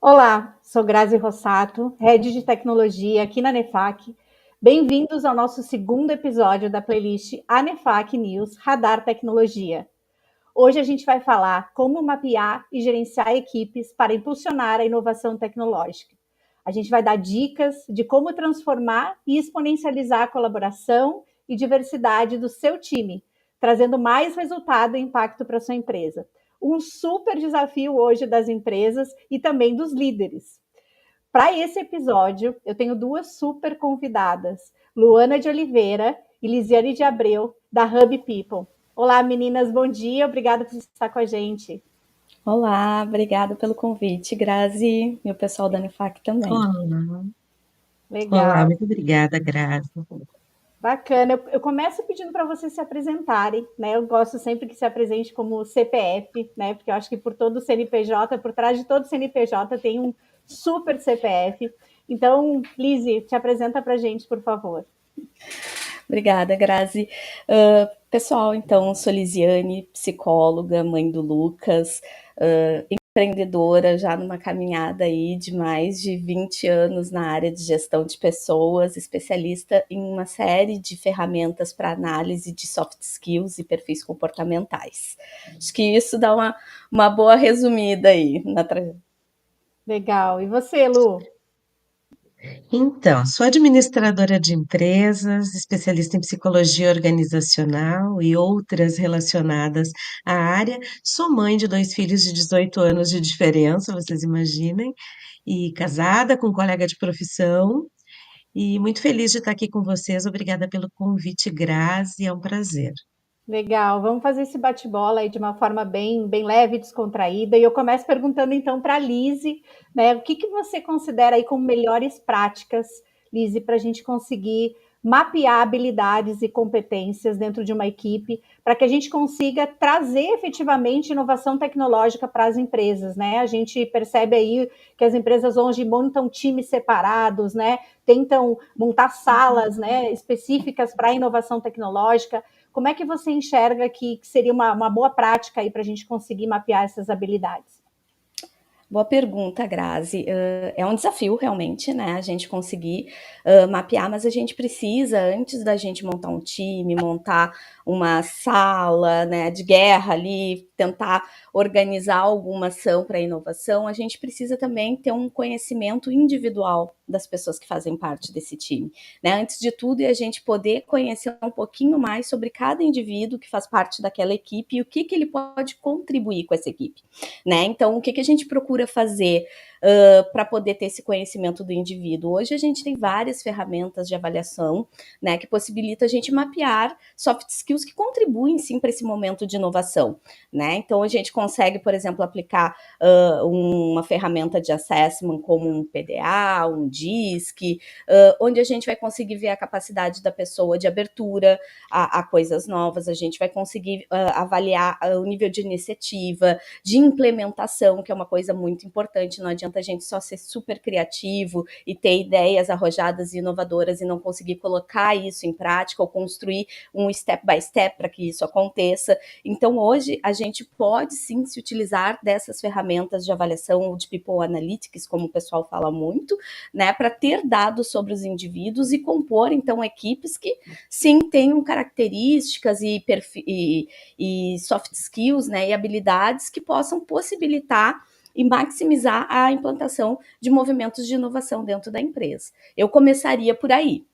Olá, sou Grazi Rossato, Head de Tecnologia aqui na Nefac. Bem-vindos ao nosso segundo episódio da playlist Anefac News Radar Tecnologia. Hoje a gente vai falar como mapear e gerenciar equipes para impulsionar a inovação tecnológica. A gente vai dar dicas de como transformar e exponencializar a colaboração e diversidade do seu time, trazendo mais resultado e impacto para a sua empresa. Um super desafio hoje das empresas e também dos líderes. Para esse episódio, eu tenho duas super convidadas, Luana de Oliveira e Lisiane de Abreu, da Hub People. Olá, meninas, bom dia, obrigada por estar com a gente. Olá, obrigada pelo convite, Grazi, e o pessoal da Unifac também. Olá, olá, Legal, muito obrigada, Graça. bacana. Eu começo pedindo para vocês se apresentarem, né? Eu gosto sempre que se apresente como CPF, né? Porque eu acho que por todo CNPJ, por trás de todo CNPJ tem um super CPF. Então, Lizzie, te apresenta para a gente, por favor. Obrigada, Grazi. Pessoal, então, sou Lisiane, psicóloga, mãe do Lucas, empreendedora já numa caminhada aí de mais de 20 anos na área de gestão de pessoas, especialista em uma série de ferramentas para análise de soft skills e perfis comportamentais. Acho que isso dá uma boa resumida aí na trajetória. Legal. E você, Lu? Então, sou administradora de empresas, especialista em psicologia organizacional e outras relacionadas à área. Sou mãe de 2 filhos de 18 anos de diferença, vocês imaginem, e casada com um colega de profissão. E muito feliz de estar aqui com vocês. Obrigada pelo convite, Grazi, é um prazer. Legal. Vamos fazer esse bate-bola aí de uma forma bem leve e descontraída. E eu começo perguntando então para a Lise, né? O que você considera aí como melhores práticas, Lise, para a gente conseguir mapear habilidades e competências dentro de uma equipe, para que a gente consiga trazer efetivamente inovação tecnológica para as empresas, né? A gente percebe aí que as empresas hoje montam times separados, né? Tentam montar salas, né, específicas para inovação tecnológica. Como é que você enxerga que seria uma boa prática aí para a gente conseguir mapear essas habilidades? Boa pergunta, Grazi. É um desafio realmente, né, a gente conseguir mapear, mas a gente precisa, antes da gente montar um time, montar uma sala, né, de guerra ali, tentar organizar alguma ação para inovação, a gente precisa também ter um conhecimento individual das pessoas que fazem parte desse time, né? Antes de tudo, é a gente poder conhecer um pouquinho mais sobre cada indivíduo que faz parte daquela equipe e o que ele pode contribuir com essa equipe, né? Então, o que a gente procura fazer para poder ter esse conhecimento do indivíduo? Hoje a gente tem várias ferramentas de avaliação, né, que possibilita a gente mapear soft skills que contribuem sim para esse momento de inovação, né? Então a gente consegue, por exemplo, aplicar uma ferramenta de assessment como um PDA, um DISC, onde a gente vai conseguir ver a capacidade da pessoa de abertura a coisas novas, a gente vai conseguir avaliar o nível de iniciativa, de implementação, que é uma coisa muito importante. Não adianta a gente só ser super criativo e ter ideias arrojadas e inovadoras e não conseguir colocar isso em prática ou construir um step by step para que isso aconteça. Então, hoje, a gente pode sim se utilizar dessas ferramentas de avaliação de People Analytics, como o pessoal fala muito, né, para ter dados sobre os indivíduos e compor, então, equipes que sim tenham características e soft skills, né, e habilidades que possam possibilitar e maximizar a implantação de movimentos de inovação dentro da empresa. Eu começaria por aí.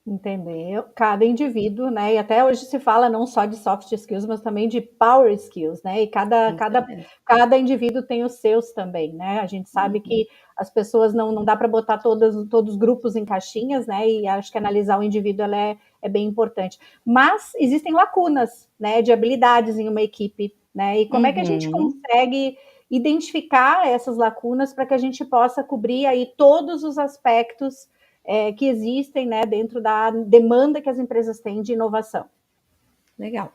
Entender cada indivíduo, né? E até hoje se fala não só de soft skills, mas também de power skills, né? E cada indivíduo tem os seus também, né? A gente sabe que as pessoas não dá para botar todos os grupos em caixinhas, né? E acho que analisar o indivíduo é bem importante. Mas existem lacunas, né? De habilidades em uma equipe, né? E como é que a gente consegue identificar essas lacunas para que a gente possa cobrir aí todos os aspectos que existem, né, dentro da demanda que as empresas têm de inovação. Legal.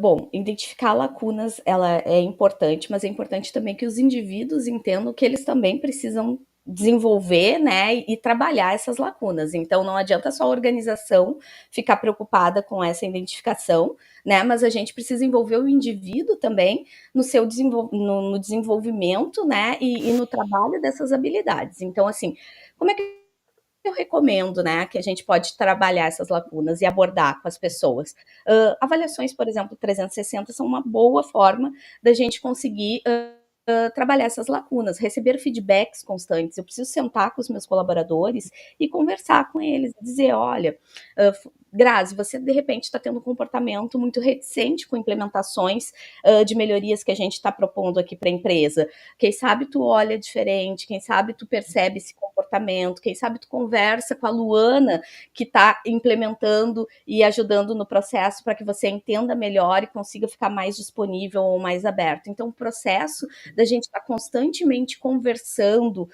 Bom, identificar lacunas, ela é importante, mas é importante também que os indivíduos entendam que eles também precisam desenvolver, né, e trabalhar essas lacunas. Então, não adianta só a organização ficar preocupada com essa identificação, né, mas a gente precisa envolver o indivíduo também no seu no desenvolvimento, né, e no trabalho dessas habilidades. Então, assim, como é que eu recomendo, né, que a gente pode trabalhar essas lacunas e abordar com as pessoas? Avaliações, por exemplo, 360 são uma boa forma da gente conseguir trabalhar essas lacunas, receber feedbacks constantes. Eu preciso sentar com os meus colaboradores e conversar com eles, dizer, olha, Grazi, você de repente está tendo um comportamento muito reticente com implementações de melhorias que a gente está propondo aqui para a empresa. Quem sabe tu olha diferente, quem sabe tu percebe esse comportamento, quem sabe tu conversa com a Luana que está implementando e ajudando no processo para que você entenda melhor e consiga ficar mais disponível ou mais aberto. Então, o processo da gente estar constantemente conversando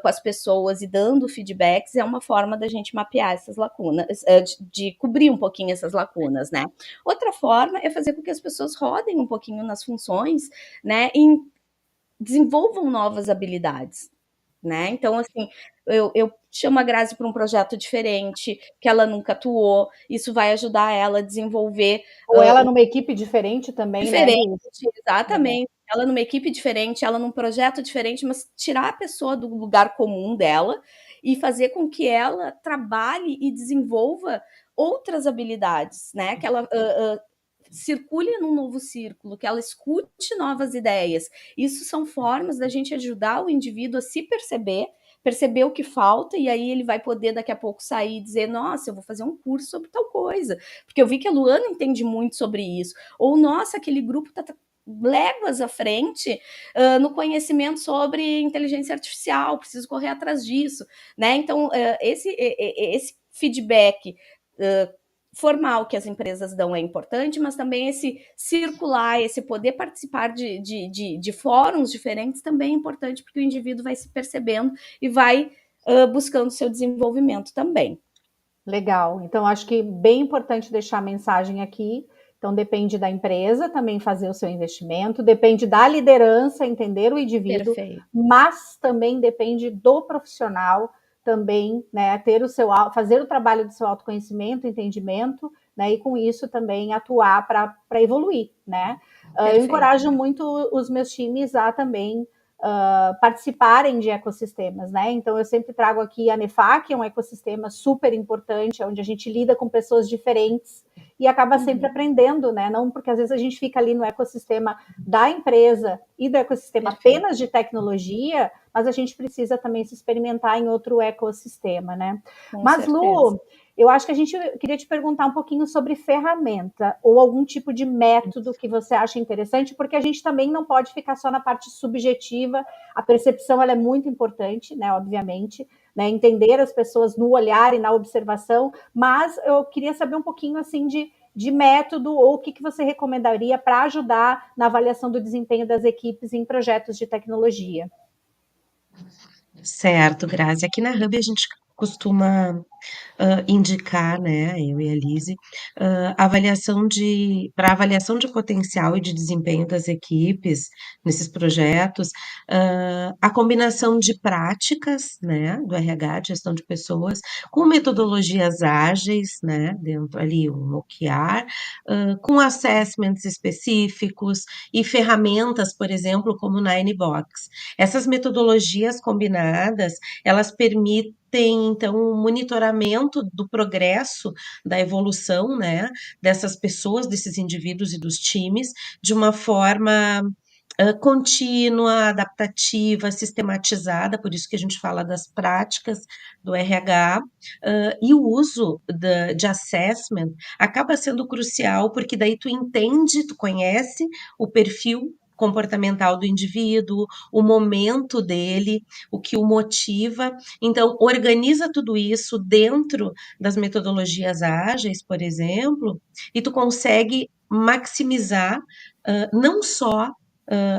com as pessoas e dando feedbacks é uma forma da gente mapear essas lacunas, de cobrir um pouquinho essas lacunas, né? Outra forma é fazer com que as pessoas rodem um pouquinho nas funções, né? E desenvolvam novas habilidades, né? Então, assim, eu chamo a Grazi para um projeto diferente, que ela nunca atuou, isso vai ajudar ela a desenvolver. Ou ela numa equipe diferente também, né, diferente, Lu? exatamente. Ela numa equipe diferente, ela num projeto diferente, mas tirar a pessoa do lugar comum dela e fazer com que ela trabalhe e desenvolva outras habilidades, né? Que ela circule num novo círculo, que ela escute novas ideias. Isso são formas da gente ajudar o indivíduo a se perceber o que falta, e aí ele vai poder daqui a pouco sair e dizer, nossa, eu vou fazer um curso sobre tal coisa, porque eu vi que a Luana entende muito sobre isso, ou nossa, aquele grupo está léguas à frente no conhecimento sobre inteligência artificial, preciso correr atrás disso, né? Então, esse feedback formal que as empresas dão é importante, mas também esse circular, esse poder participar de fóruns diferentes também é importante, porque o indivíduo vai se percebendo e vai buscando seu desenvolvimento também. Legal. Então, acho que bem importante deixar a mensagem aqui. Então, depende da empresa também fazer o seu investimento, depende da liderança entender o indivíduo, Perfeito. mas também depende do profissional também, né, ter fazer o trabalho do seu autoconhecimento, entendimento, né, e com isso também atuar para evoluir, né? Eu encorajo muito os meus times a também participarem de ecossistemas, né? Então eu sempre trago aqui a NEFAC, é um ecossistema super importante, onde a gente lida com pessoas diferentes e acaba sempre aprendendo, né? Não porque às vezes a gente fica ali no ecossistema da empresa e do ecossistema apenas de tecnologia, mas a gente precisa também se experimentar em outro ecossistema, né? Mas, Lu, eu acho que a gente queria te perguntar um pouquinho sobre ferramenta ou algum tipo de método que você acha interessante, porque a gente também não pode ficar só na parte subjetiva, a percepção ela é muito importante, né, obviamente, né, entender as pessoas no olhar e na observação, mas eu queria saber um pouquinho assim de método ou o que você recomendaria para ajudar na avaliação do desempenho das equipes em projetos de tecnologia. Certo, Grazi. Aqui na Hub a gente costuma indicar, né, eu e a Lise, para avaliação de potencial e de desempenho das equipes nesses projetos, a combinação de práticas, né, do RH, de gestão de pessoas, com metodologias ágeis, né, dentro ali um OKR, com assessments específicos e ferramentas, por exemplo, como o Ninebox. Essas metodologias combinadas, elas permitem então o monitoramento do progresso, da evolução, né, dessas pessoas, desses indivíduos e dos times, de uma forma contínua, adaptativa, sistematizada, por isso que a gente fala das práticas do RH, e o uso de assessment acaba sendo crucial, porque daí tu entende, tu conhece o perfil comportamental do indivíduo, o momento dele, o que o motiva. Então, organiza tudo isso dentro das metodologias ágeis, por exemplo, e tu consegue maximizar não só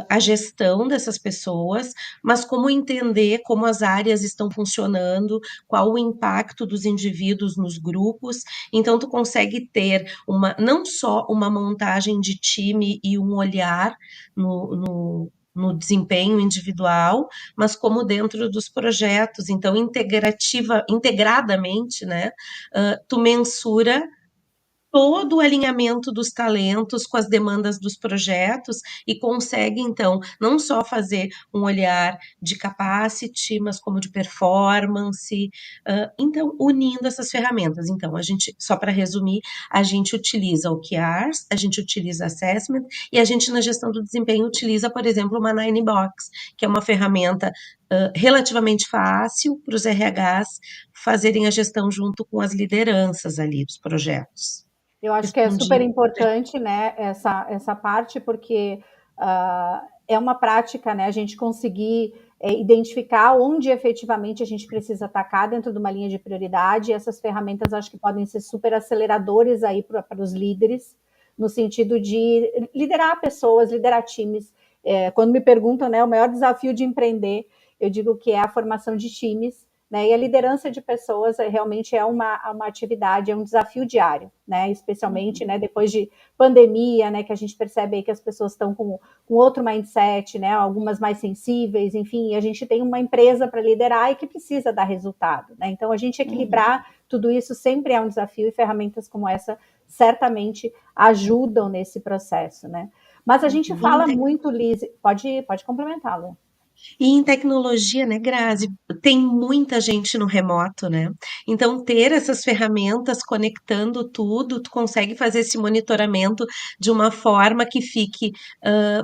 a gestão dessas pessoas, mas como entender como as áreas estão funcionando, qual o impacto dos indivíduos nos grupos. Então, tu consegue ter não só uma montagem de time e um olhar no desempenho individual, mas como dentro dos projetos. Então, integradamente, né, tu mensura todo o alinhamento dos talentos com as demandas dos projetos e consegue, então, não só fazer um olhar de capacity, mas como de performance. Então, unindo essas ferramentas. Então, a gente, só para resumir, a gente utiliza OKRs, a gente utiliza Assessment e a gente, na gestão do desempenho, utiliza, por exemplo, uma Ninebox, que é uma ferramenta relativamente fácil para os RHs fazerem a gestão junto com as lideranças ali dos projetos. Eu acho que é super importante, né, essa parte, porque é uma prática, né, a gente conseguir identificar onde efetivamente a gente precisa atacar dentro de uma linha de prioridade, e essas ferramentas acho que podem ser super aceleradores aí para os líderes, no sentido de liderar pessoas, liderar times. Quando me perguntam, né, o maior desafio de empreender, eu digo que é a formação de times, né? E a liderança de pessoas realmente é uma atividade, é um desafio diário, né? Especialmente, né, depois de pandemia, né, que a gente percebe aí que as pessoas estão com outro mindset, né, algumas mais sensíveis, enfim, a gente tem uma empresa para liderar e que precisa dar resultado, né? Então, a gente equilibrar tudo isso sempre é um desafio, e ferramentas como essa certamente ajudam nesse processo, né? Mas a gente fala muito, Liz, pode complementar, Lu. E em tecnologia, né, Grazi, tem muita gente no remoto, né? Então, ter essas ferramentas conectando tudo, tu consegue fazer esse monitoramento de uma forma que fique,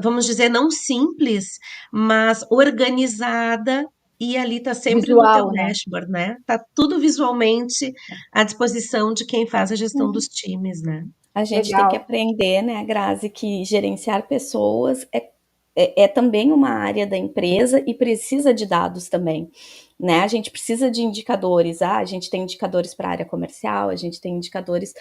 vamos dizer, não simples, mas organizada. E ali tá sempre no teu Visual, né? dashboard, né? Tá tudo visualmente à disposição de quem faz a gestão dos times, né? A gente tem que Legal. aprender, né, Grazi, que gerenciar pessoas é também uma área da empresa e precisa de dados também, né? A gente precisa de indicadores. A gente tem indicadores para a área comercial, a gente tem indicadores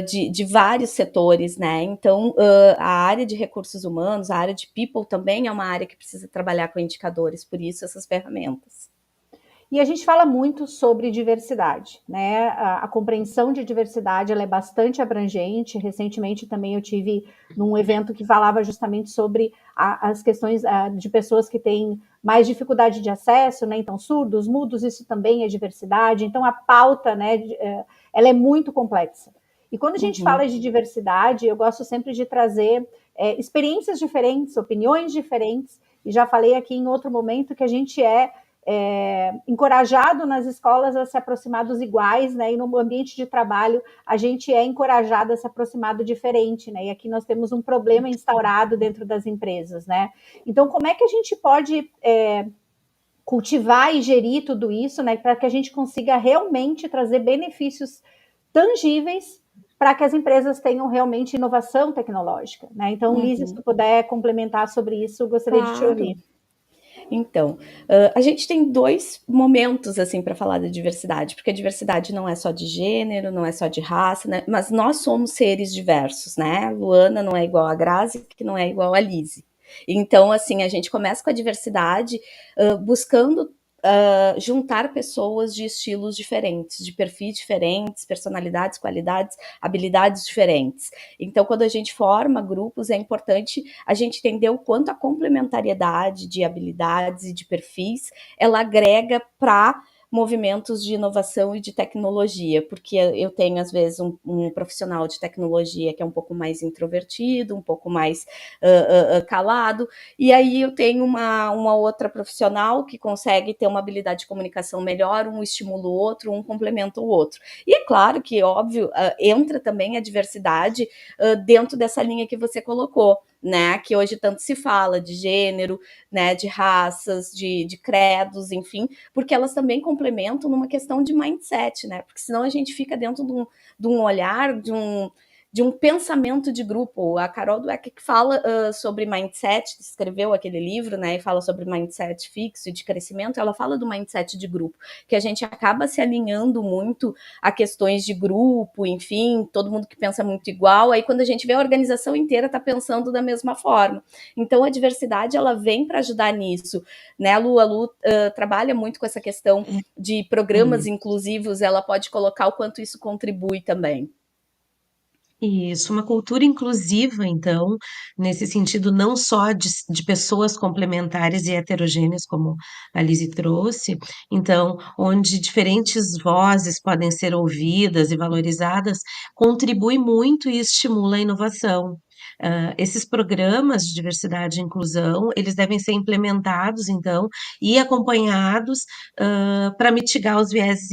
de vários setores, né? Então, a área de recursos humanos, a área de people também é uma área que precisa trabalhar com indicadores, por isso essas ferramentas. E a gente fala muito sobre diversidade, né? A compreensão de diversidade ela é bastante abrangente. Recentemente também eu tive num evento que falava justamente sobre as questões de pessoas que têm mais dificuldade de acesso, né? Então, surdos, mudos, isso também é diversidade. Então, a pauta, né, ela é muito complexa. E quando a gente fala de diversidade, eu gosto sempre de trazer experiências diferentes, opiniões diferentes, e já falei aqui em outro momento que a gente encorajado nas escolas a se aproximar dos iguais, né? E no ambiente de trabalho a gente é encorajado a se aproximar do diferente, né? E aqui nós temos um problema instaurado dentro das empresas, né? Então, como é que a gente pode cultivar e gerir tudo isso, né? Para que a gente consiga realmente trazer benefícios tangíveis para que as empresas tenham realmente inovação tecnológica, né? Então, Liz, se tu puder complementar sobre isso, eu gostaria de te ouvir. Então, a gente tem dois momentos assim para falar da diversidade, porque a diversidade não é só de gênero, não é só de raça, né? Mas nós somos seres diversos, né? A Luana não é igual a Grazi, que não é igual a Lise. Então, assim, a gente começa com a diversidade buscando juntar pessoas de estilos diferentes, de perfis diferentes, personalidades, qualidades, habilidades diferentes. Então, quando a gente forma grupos, é importante a gente entender o quanto a complementariedade de habilidades e de perfis ela agrega para movimentos de inovação e de tecnologia, porque eu tenho às vezes um profissional de tecnologia que é um pouco mais introvertido, um pouco mais calado, e aí eu tenho uma outra profissional que consegue ter uma habilidade de comunicação melhor, um estimula o outro, um complementa o outro. E é claro que, óbvio, entra também a diversidade dentro dessa linha que você colocou, né, que hoje tanto se fala de gênero, né, de raças, de credos, enfim, porque elas também complementam numa questão de mindset, né, porque senão a gente fica dentro de um olhar, de um pensamento de grupo. A Carol Dweck que fala sobre mindset, escreveu aquele livro, né, e fala sobre mindset fixo e de crescimento, ela fala do mindset de grupo, que a gente acaba se alinhando muito a questões de grupo, enfim, todo mundo que pensa muito igual, aí quando a gente vê a organização inteira tá pensando da mesma forma. Então a diversidade, ela vem para ajudar nisso, né, a Lu trabalha muito com essa questão de programas inclusivos, ela pode colocar o quanto isso contribui também. Isso, uma cultura inclusiva, então, nesse sentido, não só de pessoas complementares e heterogêneas, como a Lizzie trouxe, então, onde diferentes vozes podem ser ouvidas e valorizadas, contribui muito e estimula a inovação. Esses programas de diversidade e inclusão, eles devem ser implementados, então, e acompanhados, para mitigar os vieses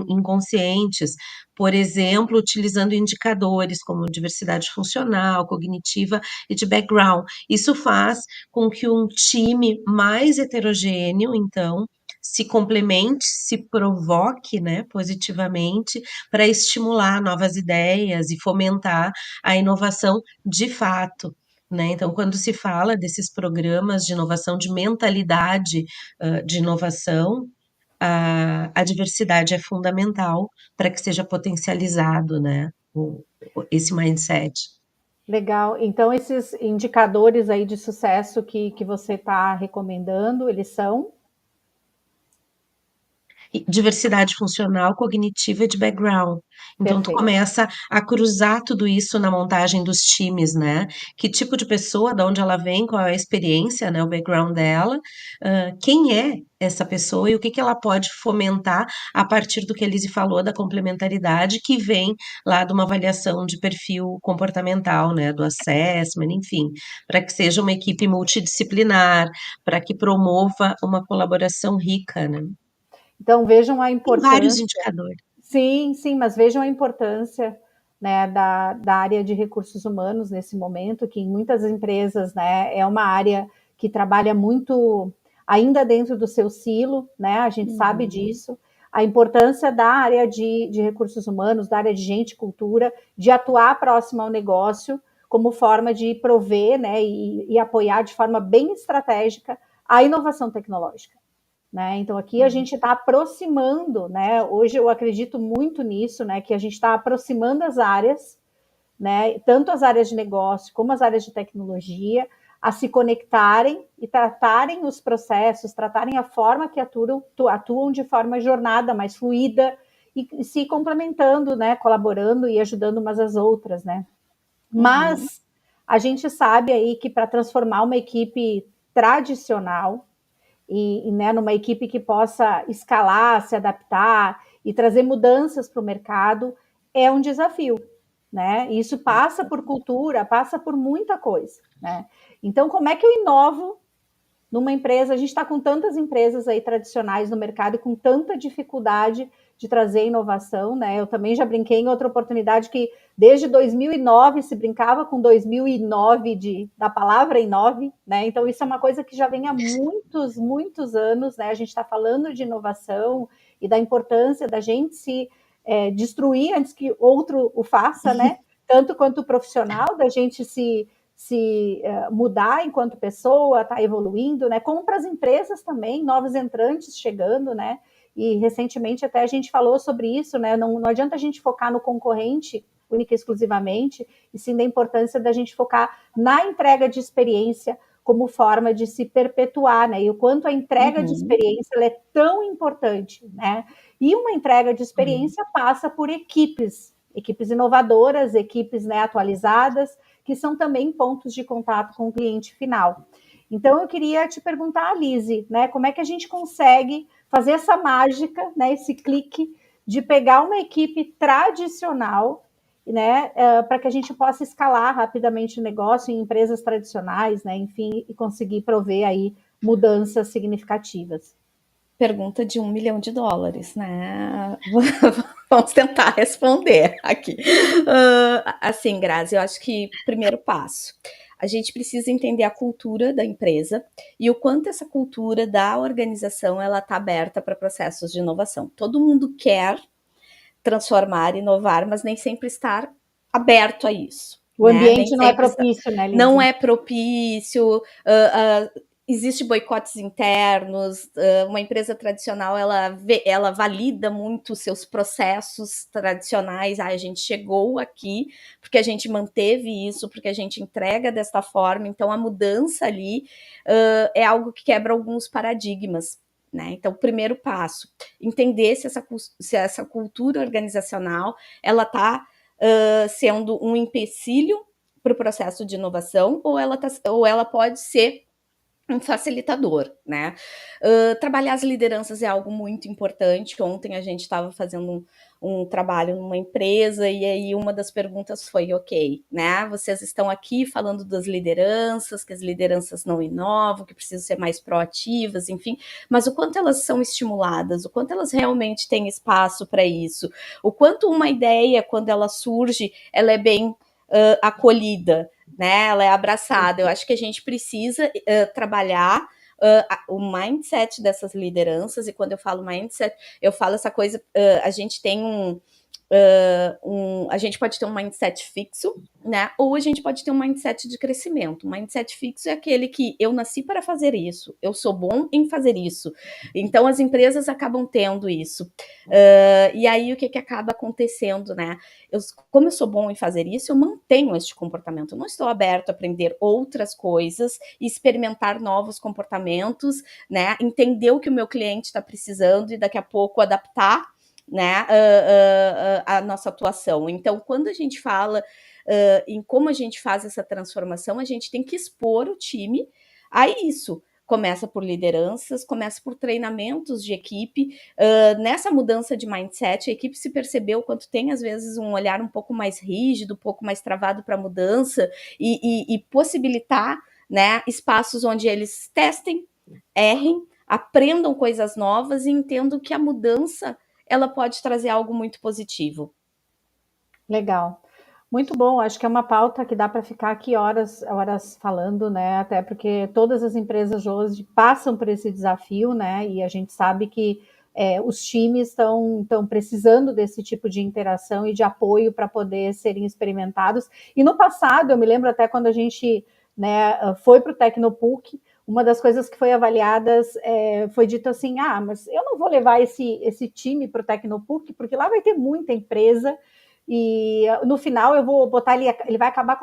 inconscientes, por exemplo, utilizando indicadores como diversidade funcional, cognitiva e de background. Isso faz com que um time mais heterogêneo, então, se complemente, se provoque, né, positivamente para estimular novas ideias e fomentar a inovação de fato. Né? Então, quando se fala desses programas de inovação, de mentalidade de inovação, a diversidade é fundamental para que seja potencializado, né, esse mindset. Legal. Então, esses indicadores aí de sucesso que você está recomendando, eles são? Diversidade funcional, cognitiva e de background. Então, tu Perfeito. começa a cruzar tudo isso na montagem dos times, né? Que tipo de pessoa, de onde ela vem, qual é a experiência, né? O background dela, quem é essa pessoa e o que que ela pode fomentar a partir do que a Lizzie falou da complementaridade que vem lá de uma avaliação de perfil comportamental, né? Do assessment, enfim, para que seja uma equipe multidisciplinar, para que promova uma colaboração rica, né? Então, vejam a Tem vários importância. indicadores. Sim, sim, mas vejam a importância, né, da área de recursos humanos nesse momento, que em muitas empresas, né, é uma área que trabalha muito ainda dentro do seu silo, né, a gente sabe Uhum. disso, a importância da área de recursos humanos, da área de gente e cultura, de atuar próximo ao negócio, como forma de prover, né, e apoiar de forma bem estratégica a inovação tecnológica. Né? Então aqui a gente está aproximando, né? Hoje eu acredito muito nisso, né? Que a gente está aproximando as áreas, né? Tanto as áreas de negócio como as áreas de tecnologia, a se conectarem e tratarem os processos, tratarem a forma que atuam de forma jornada mais fluida e se complementando, né? Colaborando e ajudando umas às outras, né? Uhum. Mas a gente sabe aí que para transformar uma equipe tradicional né, numa equipe que possa escalar, se adaptar e trazer mudanças para o mercado, é um desafio. Né? Isso passa por cultura, passa por muita coisa. Né? Então, como é que eu inovo numa empresa? A gente está com tantas empresas aí tradicionais no mercado e com tanta dificuldade de trazer inovação, né? Eu também já brinquei em outra oportunidade que desde 2009 se brincava com 2009 da palavra inove, né? Então isso é uma coisa que já vem há muitos, muitos anos, né? A gente está falando de inovação e da importância da gente se destruir antes que outro o faça, né? Tanto quanto o profissional, da gente se mudar enquanto pessoa, está evoluindo, né? Como para as empresas também, novos entrantes chegando, né? E recentemente até a gente falou sobre isso, né? Não adianta a gente focar no concorrente única e exclusivamente, e sim da importância da gente focar na entrega de experiência como forma de se perpetuar, né? E o quanto a entrega de Uhum. experiência ela é tão importante, né? E uma entrega de Uhum. experiência passa por equipes inovadoras, equipes, né, atualizadas, que são também pontos de contato com o cliente final. Então, eu queria te perguntar, Lise, né, como é que a gente consegue fazer essa mágica, né, esse clique de pegar uma equipe tradicional, né, para que a gente possa escalar rapidamente o negócio em empresas tradicionais, né, enfim, e conseguir prover aí mudanças significativas. Pergunta de US$ 1 milhão, né? Vamos tentar responder aqui. Assim, Grazi, eu acho que primeiro passo, a gente precisa entender a cultura da empresa e o quanto essa cultura da organização ela está aberta para processos de inovação. Todo mundo quer transformar, inovar, mas nem sempre estar aberto a isso. O Né? Nem ambiente não é sempre está, propício, né, não Lise? é propício, existem boicotes internos, uma empresa tradicional ela valida muito seus processos tradicionais, a gente chegou aqui porque a gente manteve isso, porque a gente entrega desta forma, então a mudança ali é algo que quebra alguns paradigmas. Né? Então, o primeiro passo, entender se essa cultura organizacional ela está sendo um empecilho para o processo de inovação, ou ela pode ser um facilitador, né? Trabalhar as lideranças é algo muito importante. Ontem a gente estava fazendo um trabalho numa empresa e aí uma das perguntas foi, ok, né? Vocês estão aqui falando das lideranças, que as lideranças não inovam, que precisam ser mais proativas, enfim, mas o quanto elas são estimuladas, o quanto elas realmente têm espaço para isso, o quanto uma ideia, quando ela surge, ela é bem acolhida, né? Ela é abraçada. Eu acho que a gente precisa trabalhar o mindset dessas lideranças, e quando eu falo mindset, eu falo essa coisa, a gente tem a gente pode ter um mindset fixo, né? Ou a gente pode ter um mindset de crescimento. Um mindset fixo é aquele que eu nasci para fazer isso, eu sou bom em fazer isso. Então as empresas acabam tendo isso. E aí o que acaba acontecendo, né? Como eu sou bom em fazer isso, eu mantenho este comportamento. Eu não estou aberto a aprender outras coisas, experimentar novos comportamentos, né? Entender o que o meu cliente está precisando e daqui a pouco adaptar, né, a nossa atuação. Então, quando a gente fala em como a gente faz essa transformação, a gente tem que expor o time a isso. Começa por lideranças, começa por treinamentos de equipe. Nessa mudança de mindset, a equipe se percebeu quanto tem, às vezes, um olhar um pouco mais rígido, um pouco mais travado para a mudança, e possibilitar, né, espaços onde eles testem, errem, aprendam coisas novas e entendam que a mudança ela pode trazer algo muito positivo. Legal. Muito bom, acho que é uma pauta que dá para ficar aqui horas falando, né? Até porque todas as empresas hoje passam por esse desafio, né? E a gente sabe que os times estão precisando desse tipo de interação e de apoio para poder serem experimentados. E no passado, eu me lembro até quando a gente, né, foi para o Tecnopuc, uma das coisas que foi avaliadas foi dito assim: mas eu não vou levar esse time para o Tecnopuc, porque lá vai ter muita empresa. E no final eu vou botar ele vai acabar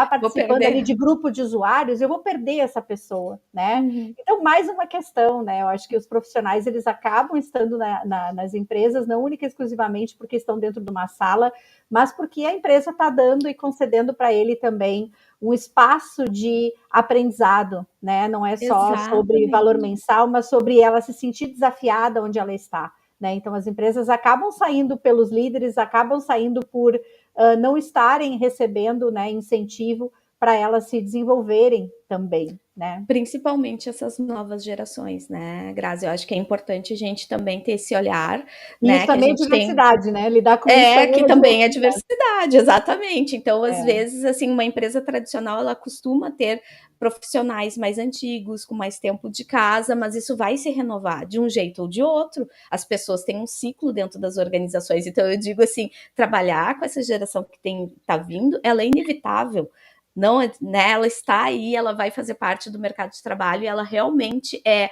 participando ali de grupo de usuários, eu vou perder essa pessoa, né? Uhum. Então, mais uma questão, né? Eu acho que os profissionais eles acabam estando nas empresas, não única e exclusivamente porque estão dentro de uma sala, mas porque a empresa está dando e concedendo para ele também um espaço de aprendizado, né? Não é só sobre valor mensal, mas sobre ela se sentir desafiada onde ela está. Né? Então, as empresas acabam saindo pelos líderes, acabam saindo por não estarem recebendo, né, incentivo para elas se desenvolverem também. Né? Principalmente essas novas gerações, né, Grazi? Eu acho que é importante a gente também ter esse olhar, E né? isso Que a também é gente diversidade, né? Lidar com isso também que também é diversidade, exatamente. Então, às vezes, assim, uma empresa tradicional ela costuma ter profissionais mais antigos, com mais tempo de casa, mas isso vai se renovar de um jeito ou de outro. As pessoas têm um ciclo dentro das organizações. Então, eu digo assim, trabalhar com essa geração que está vindo, ela é inevitável. Não, né, ela está aí, ela vai fazer parte do mercado de trabalho e ela realmente é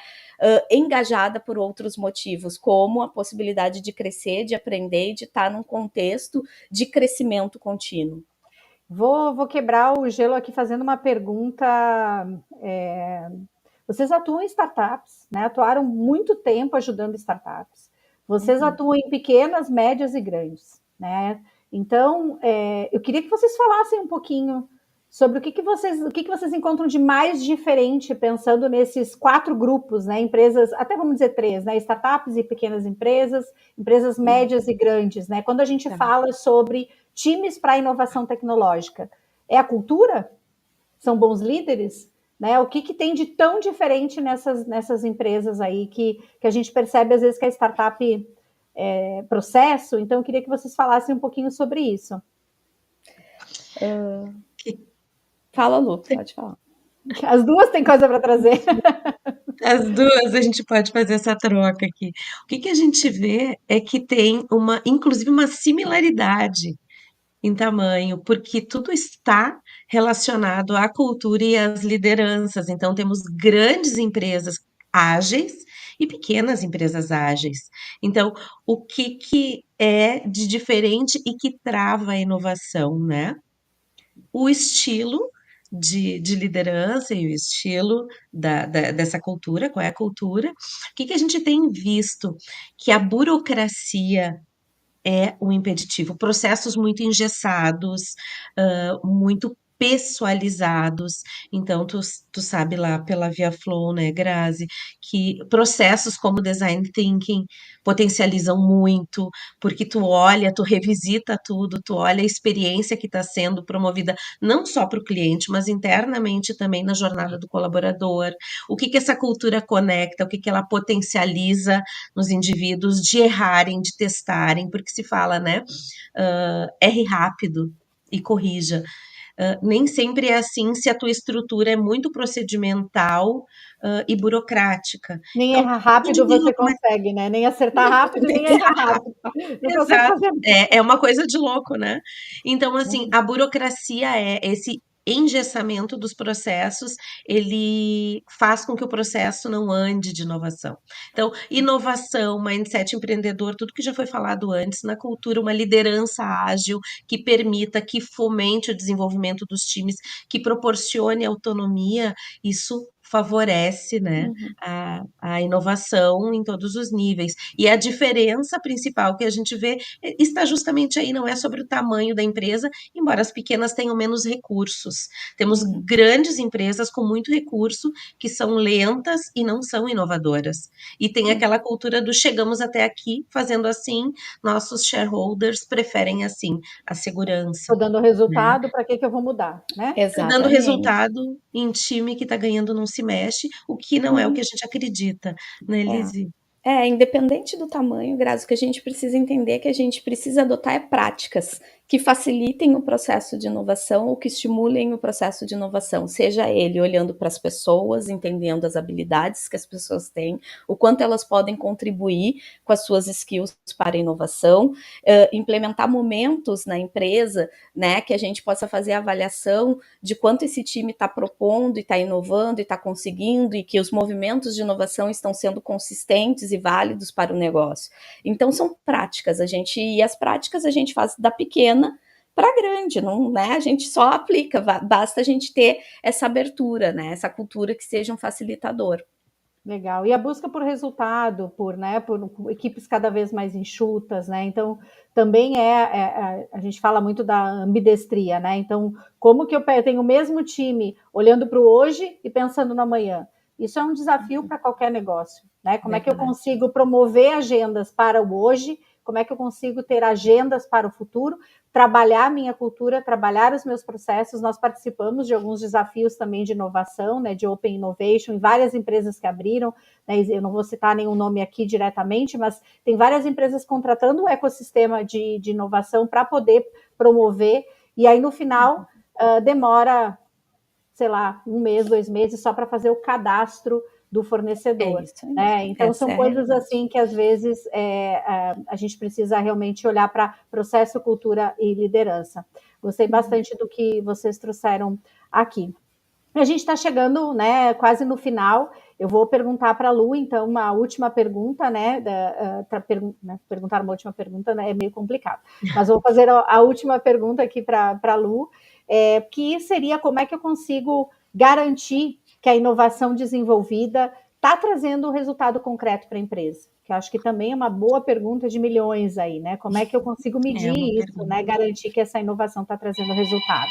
engajada por outros motivos, como a possibilidade de crescer, de aprender e de estar num contexto de crescimento contínuo. Vou quebrar o gelo aqui fazendo uma pergunta. Vocês atuam em startups, né? Atuaram muito tempo ajudando startups. Vocês atuam em pequenas, médias e grandes, né? Então, eu queria que vocês falassem um pouquinho sobre o que vocês encontram de mais diferente pensando nesses 4 grupos, né? Empresas, até vamos dizer 3, né? Startups e pequenas empresas, empresas médias e grandes, né? Quando a gente fala sobre times para inovação tecnológica, é a cultura? São bons líderes? Né? O que tem de tão diferente nessas empresas aí que a gente percebe às vezes que a startup é processo? Então, eu queria que vocês falassem um pouquinho sobre isso. Fala, Lu, pode falar. As duas têm coisa para trazer. As duas a gente pode fazer essa troca aqui. O que a gente vê é que tem inclusive uma similaridade em tamanho, porque tudo está relacionado à cultura e às lideranças. Então, temos grandes empresas ágeis e pequenas empresas ágeis. Então, o que é de diferente e que trava a inovação, né? O estilo de liderança e o estilo dessa cultura, qual é a cultura? O que a gente tem visto? Que a burocracia é um impeditivo. Processos muito engessados, muito pessoalizados. Então, tu sabe lá pela Via Flow, né, Grazi, que processos como design thinking potencializam muito, porque tu olha, tu revisita tudo, tu olha a experiência que está sendo promovida não só para o cliente, mas internamente também na jornada do colaborador. O que que essa cultura conecta, o que que ela potencializa nos indivíduos de errarem, de testarem, porque se fala, né? Erre rápido e corrija. Nem sempre é assim se a tua estrutura é muito procedimental e burocrática. Nem Então, errar rápido indivíduo você consegue, né? Nem acertar rápido, nem errar rápido. Não consegue Exato. fazer. É uma coisa de louco, né? Então, assim, Uhum. a burocracia é esse engessamento dos processos, ele faz com que o processo não ande de inovação. Então, inovação, mindset empreendedor, tudo que já foi falado antes, na cultura, uma liderança ágil que permita, que fomente o desenvolvimento dos times, que proporcione autonomia, isso favorece, né, Uhum. a inovação em todos os níveis. E a diferença principal que a gente vê está justamente aí, não é sobre o tamanho da empresa, embora as pequenas tenham menos recursos. Temos Uhum. grandes empresas com muito recurso que são lentas e não são inovadoras. E tem aquela cultura do chegamos até aqui fazendo assim, nossos shareholders preferem assim, a segurança, Estou dando né? resultado, para que que eu vou mudar, né? Tá dando Exatamente. resultado em time que está ganhando não se mexe, o que não é o que a gente acredita, né, É. Lizzie? Independente do tamanho, Grazi, o que a gente precisa entender é que a gente precisa adotar práticas que facilitem o processo de inovação ou que estimulem o processo de inovação, seja ele olhando para as pessoas, entendendo as habilidades que as pessoas têm, o quanto elas podem contribuir com as suas skills para a inovação, implementar momentos na empresa, né, que a gente possa fazer a avaliação de quanto esse time está propondo e está inovando e está conseguindo e que os movimentos de inovação estão sendo consistentes e válidos para o negócio. Então são práticas, e as práticas a gente faz da pequena para grande, não, né? A gente só aplica, basta a gente ter essa abertura, né? Essa cultura que seja um facilitador. Legal. E a busca por resultado, né, por equipes cada vez mais enxutas, né? Então, também a gente fala muito da ambidestria, né? Então, como que eu tenho o mesmo time olhando para o hoje e pensando no amanhã? Isso é um desafio para qualquer negócio, né? Como é que eu Verdade. consigo promover agendas para o hoje? Como é que eu consigo ter agendas para o futuro? Trabalhar a minha cultura, trabalhar os meus processos. Nós participamos de alguns desafios também de inovação, né, de Open Innovation, em várias empresas que abriram, né, eu não vou citar nenhum nome aqui diretamente, mas tem várias empresas contratando o ecossistema de inovação para poder promover, e aí no final demora, sei lá, 1 mês, 2 meses, só para fazer o cadastro do fornecedor. Isso, Né? Então, essa são é a coisas realidade. assim que às vezes a gente precisa realmente olhar para processo, cultura e liderança. Gostei bastante do que vocês trouxeram aqui. A gente está chegando, né, quase no final. Eu vou perguntar para a Lu, então, uma última pergunta, né? Perguntar uma última pergunta, né, é meio complicado. Mas vou fazer a última pergunta aqui para a Lu, que seria como é que eu consigo garantir que a inovação desenvolvida está trazendo resultado concreto para a empresa? Que eu acho que também é uma boa pergunta de milhões aí, né? Como é que eu consigo É medir uma isso, né? pergunta. Garantir que essa inovação está trazendo resultado?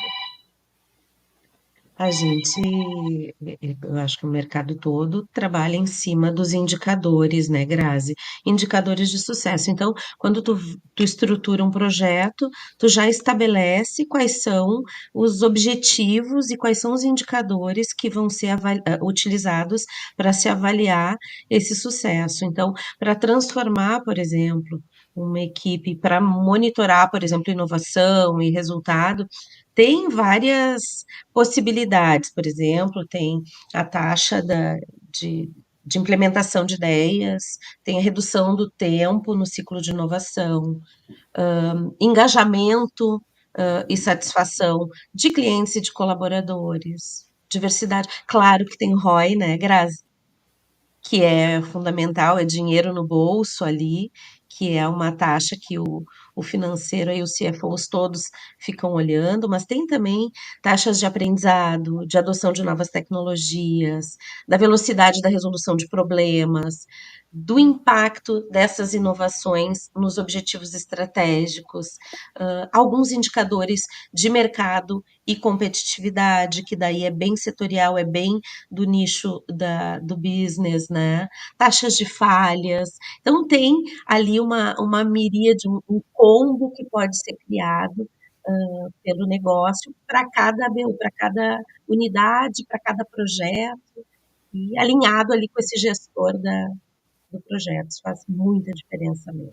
A gente, eu acho que o mercado todo trabalha em cima dos indicadores, né, Grazi? Indicadores de sucesso. Então, quando tu estrutura um projeto, tu já estabelece quais são os objetivos e quais são os indicadores que vão ser utilizados para se avaliar esse sucesso. Então, para transformar, por exemplo, uma equipe, para monitorar, por exemplo, inovação e resultado, tem várias possibilidades, por exemplo, tem a taxa de implementação de ideias, tem a redução do tempo no ciclo de inovação, engajamento, e satisfação de clientes e de colaboradores, diversidade. Claro que tem o ROI, né, Grazi? Que é fundamental, é dinheiro no bolso ali, que é uma taxa que o financeiro e os CFOs todos ficam olhando, mas tem também taxas de aprendizado, de adoção de novas tecnologias, da velocidade da resolução de problemas, do impacto dessas inovações nos objetivos estratégicos, alguns indicadores de mercado e competitividade, que daí é bem setorial, é bem do nicho do business, né? Taxas de falhas. Então, tem ali uma miríade, um combo que pode ser criado pelo negócio para cada unidade, para cada projeto, e alinhado ali com esse gestor do projeto. Isso faz muita diferença mesmo.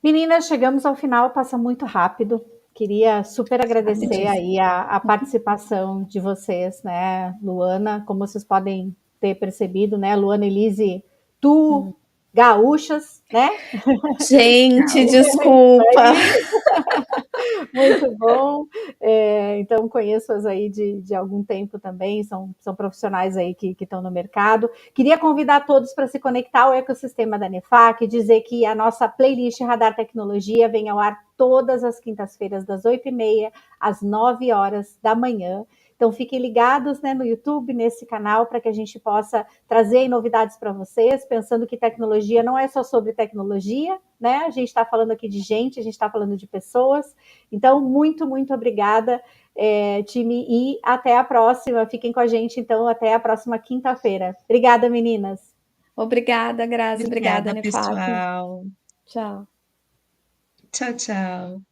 Meninas, chegamos ao final, passa muito rápido. Queria super agradecer aí a participação de vocês, né, Luana, como vocês podem ter percebido, né, Luana, Elise, tu, gaúchas, né? Gente, desculpa. Muito bom. Então, conheço-as aí de algum tempo também, são profissionais aí que estão no mercado. Queria convidar todos para se conectar ao ecossistema da NEFAC, dizer que a nossa playlist Radar Tecnologia vem ao ar todas as quintas-feiras, das 8h30 às 9h da manhã. Então, fiquem ligados, né, no YouTube, nesse canal, para que a gente possa trazer novidades para vocês, pensando que tecnologia não é só sobre tecnologia, né? A gente está falando aqui de gente, a gente está falando de pessoas. Então, muito, muito obrigada, time, e até a próxima. Fiquem com a gente, então, até a próxima quinta-feira. Obrigada, meninas. Obrigada, Grazi. Obrigada, Obrigada, NEFAC. pessoal. Tchau. Tchau, tchau.